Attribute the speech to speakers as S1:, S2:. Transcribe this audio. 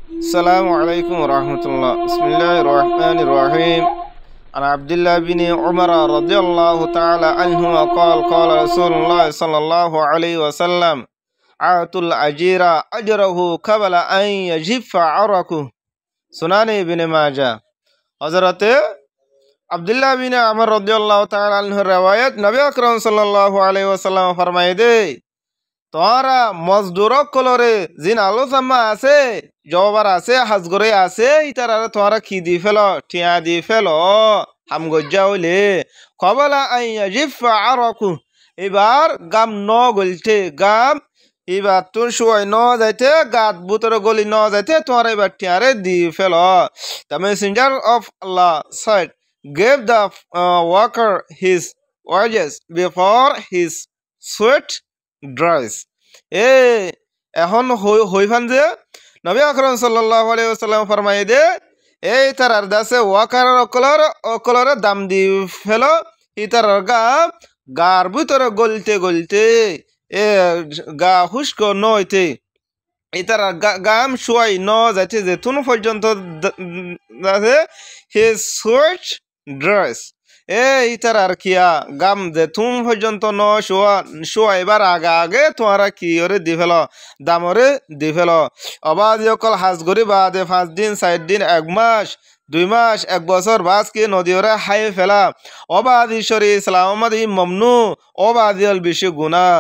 S1: السلام عليكم ورحمة الله. بسم الله الرحمن الرحيم. عن عبد الله بن عمر رضي الله تعالى عنهما قال قال رسول الله صلى الله عليه وسلم: أعطوا الأجير أجره قبل أن يجف عرقه. সুনান ইবনে মাজাহ। হযরত আব্দুল্লাহ বিন আমর রাদিয়াল্লাহু তাআলা আনহুর riwayat, নবী আকরাম সাল্লাল্লাহু আলাইহি ওয়াসাল্লাম ফরমায় দে, তোমরা মজদুরক কলরে জিন আলোচনা আছে, জবার আছে, হাজগরে আছে, ইতারারে তোমরা কি দি ফেলো, টিয়া দি ফেলো, হামগজ্জা হইলে কবলা আইয়া জিফা আরকু, এবার গাম ন গলতে, গাম এবার তোর শুয়াই ন যাইতে, গাত বুতরে গলি ন যাইতে, তোমরা এবার টিয়ারে দি ফেলো। The messenger of Allah said, give the worker his wages before his sweat dries. এখন হইফান যে নবী আকরাম সাল্লাল্লাহু আলাইহি ওয়াসাল্লাম ফরমায় দে, এই তারার দাসে ওয়াকার অকলর দাম দি ফেলো, ইতারার গার ভিতরে গলতে গলতে গা হুস্ক নইতে, ইতারার গাম শুয়াই ন যাইতে যেতুন পর্যন্ত his sweat dries. ইতারার কিয়া গাম যেতুন পর্যন্ত ন শুয়াইবার আগে আগে তোমরা কি ওরে দি ফেলো, দামরে দি ফেলো। অবাধি অকল হাজ গরি বাদে 5 দিন 4 দিন 1 মাস 2 মাস 1 বছর বাস কি নদী ওরে হাই ফেলা, অবাধি শরী ইসলাম মমনু, অবাধি বেশি গুনাহ।